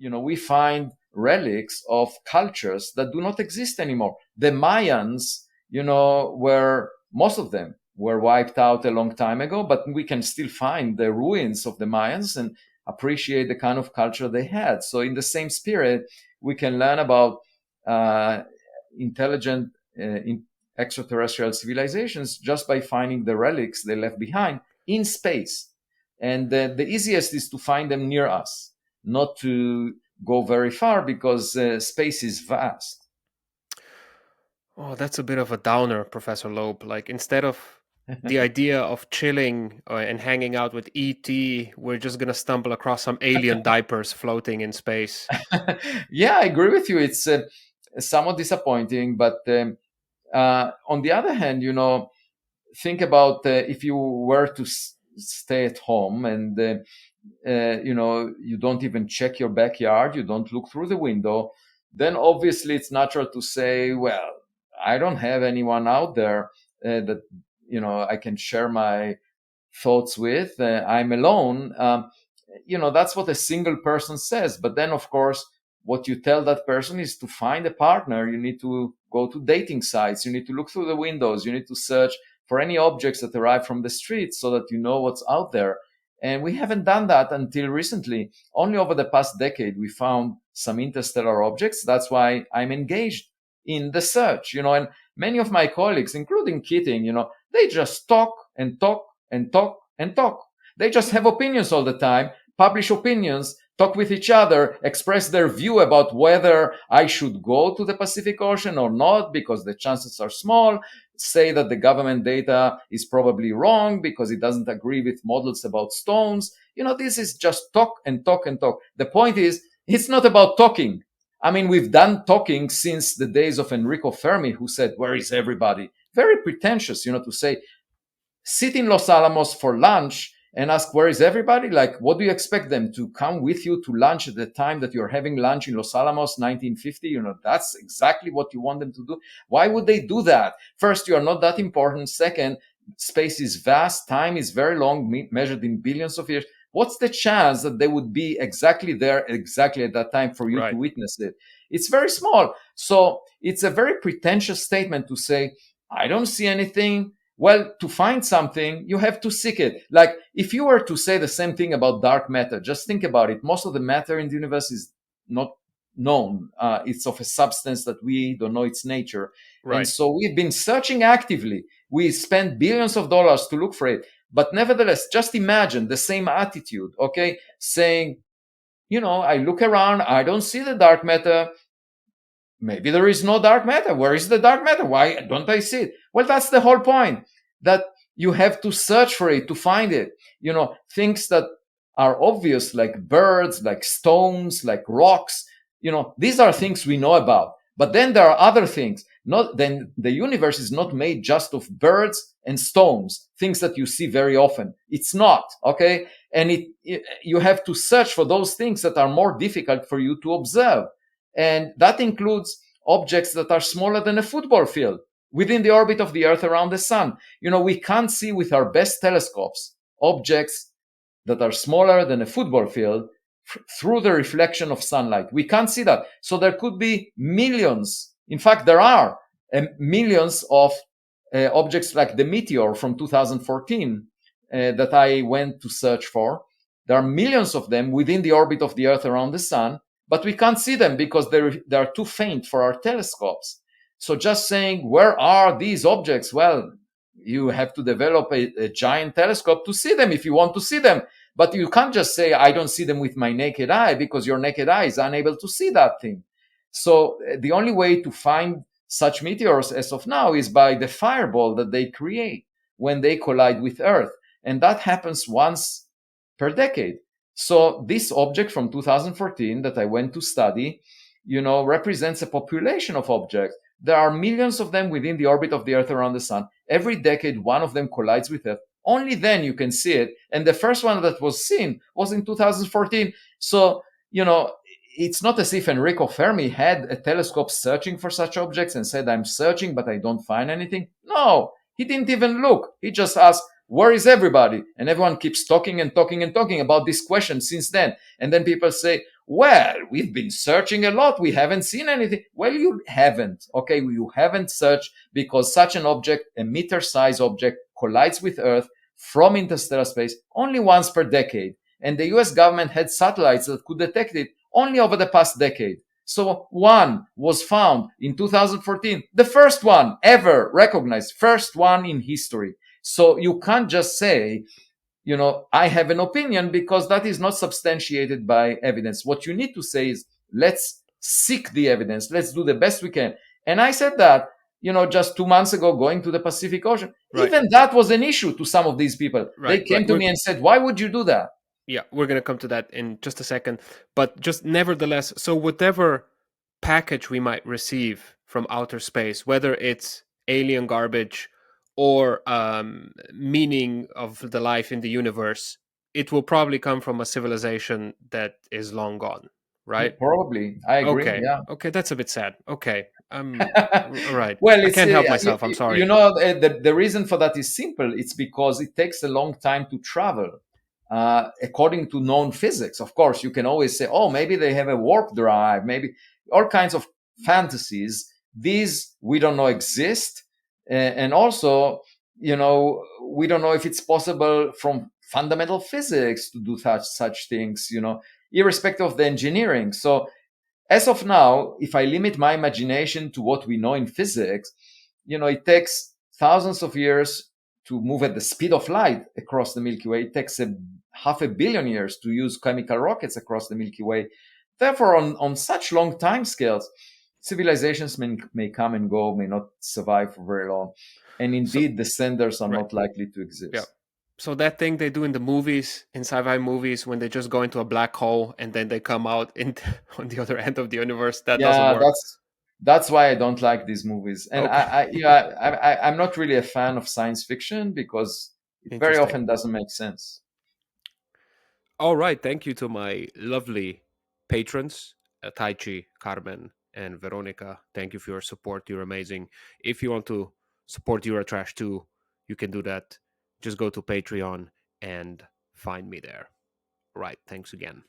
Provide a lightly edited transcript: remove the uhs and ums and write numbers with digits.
we find relics of cultures that do not exist anymore. The Mayans, were, most of them were wiped out a long time ago, but we can still find the ruins of the Mayans and appreciate the kind of culture they had. So in the same spirit, we can learn about intelligent extraterrestrial civilizations just by finding the relics they left behind in space. And the easiest is to find them near us, not to go very far, because space is vast. Oh, that's a bit of a downer, Professor Loeb. Like, instead of the idea of chilling and hanging out with ET, we're just going to stumble across some alien diapers floating in space. Yeah, I agree with you. It's somewhat disappointing, but on the other hand, think about if you were to stay at home and you don't even check your backyard, you don't look through the window, then obviously it's natural to say, well, I don't have anyone out there that I can share my thoughts with. I'm alone. That's what a single person says. But then, of course, what you tell that person is to find a partner. You need to go to dating sites. You need to look through the windows. You need to search for any objects that arrive from the street so that you know what's out there. And we haven't done that until recently. Only over the past decade, we found some interstellar objects. That's why I'm engaged in the search, and many of my colleagues, including Keating, they just talk and talk and talk and talk. They just have opinions all the time, publish opinions, talk with each other, express their view about whether I should go to the Pacific Ocean or not, because the chances are small, say that the government data is probably wrong because it doesn't agree with models about stones. This is just talk and talk and talk. The point is, it's not about talking. I mean, we've done talking since the days of Enrico Fermi, who said, where is everybody? Very pretentious, to say, sit in Los Alamos for lunch and ask, where is everybody? Like, what do you expect them to come with you to lunch at the time that you're having lunch in Los Alamos, 1950? That's exactly what you want them to do. Why would they do that? First, you are not that important. Second, space is vast. Time is very long, measured in billions of years. What's the chance that they would be exactly there, exactly at that time for you to witness it? It's very small. So it's a very pretentious statement to say, I don't see anything. Well, to find something, you have to seek it. Like, if you were to say the same thing about dark matter, just think about it. Most of the matter in the universe is not known. It's of a substance that we don't know its nature. Right. And so we've been searching actively. We spent billions of dollars to look for it. But nevertheless, just imagine the same attitude, okay? Saying, I look around, I don't see the dark matter. Maybe there is no dark matter. Where is the dark matter? Why don't I see it? Well, that's the whole point, that you have to search for it to find it. Things that are obvious, like birds, like stones, like rocks, these are things we know about. But then there are other things. Then the universe is not made just of birds and stones, things that you see very often. It's not, okay? And you have to search for those things that are more difficult for you to observe. And that includes objects that are smaller than a football field within the orbit of the Earth around the sun. We can't see with our best telescopes objects that are smaller than a football field through the reflection of sunlight. We can't see that. So there could be millions. In fact, there are millions of objects like the meteor from 2014 that I went to search for. There are millions of them within the orbit of the Earth around the sun, but we can't see them because they are too faint for our telescopes. So just saying, where are these objects? Well, you have to develop a giant telescope to see them if you want to see them. But you can't just say, I don't see them with my naked eye, because your naked eye is unable to see that thing. So the only way to find such meteors as of now is by the fireball that they create when they collide with Earth. And that happens once per decade. So this object from 2014 that I went to study, represents a population of objects. There are millions of them within the orbit of the Earth around the sun. Every decade, one of them collides with Earth. Only then you can see it. And the first one that was seen was in 2014. So, it's not as if Enrico Fermi had a telescope searching for such objects and said, I'm searching, but I don't find anything. No, he didn't even look. He just asked, where is everybody? And everyone keeps talking and talking and talking about this question since then. And then people say, Well, we've been searching a lot. We haven't seen anything. Well, you haven't. Okay, you haven't searched because such an object, a meter-sized object, collides with Earth from interstellar space only once per decade. And the US government had satellites that could detect it only over the past decade. So one was found in 2014, the first one ever recognized, first one in history. So you can't just say, I have an opinion, because that is not substantiated by evidence. What you need to say is, let's seek the evidence. Let's do the best we can. And I said that, just 2 months ago, going to the Pacific Ocean. Right. Even that was an issue to some of these people. Right, They came right. to me and said, why would you do that? Yeah, we're going to come to that in just a second. But just nevertheless, so whatever package we might receive from outer space, whether it's alien garbage or meaning of the life in the universe, it will probably come from a civilization that is long gone, right? Probably. I agree. Okay. Yeah. Okay, that's a bit sad. Okay. Right. Well, I it's can't help myself. I'm sorry. the reason for that is simple. It's because it takes a long time to travel. According to known physics, of course, you can always say, oh, maybe they have a warp drive, maybe all kinds of fantasies. These we don't know exist, and also, we don't know if it's possible from fundamental physics to do such things. Irrespective of the engineering. So as of now, if I limit my imagination to what we know in physics, it takes thousands of years to move at the speed of light across the Milky Way. It takes 500 million years to use chemical rockets across the Milky Way. Therefore, on such long time scales, civilizations may come and go, may not survive for very long. And So, indeed, the senders are right. not likely to Yeah. exist. So that thing they do in the movies, in sci-fi movies, when they just go into a black hole and then they come out on the other end of the universe, that doesn't Yeah, work. that's why I don't like these movies. And Okay. I'm not really a fan of science fiction because it very Interesting. often doesn't make sense. All right. Thank you to my lovely patrons, Taichi, Carmen, and Veronica. Thank you for your support. You're amazing. If you want to support Eurotrash too, you can do that. Just go to Patreon and find me there. Right. Thanks again.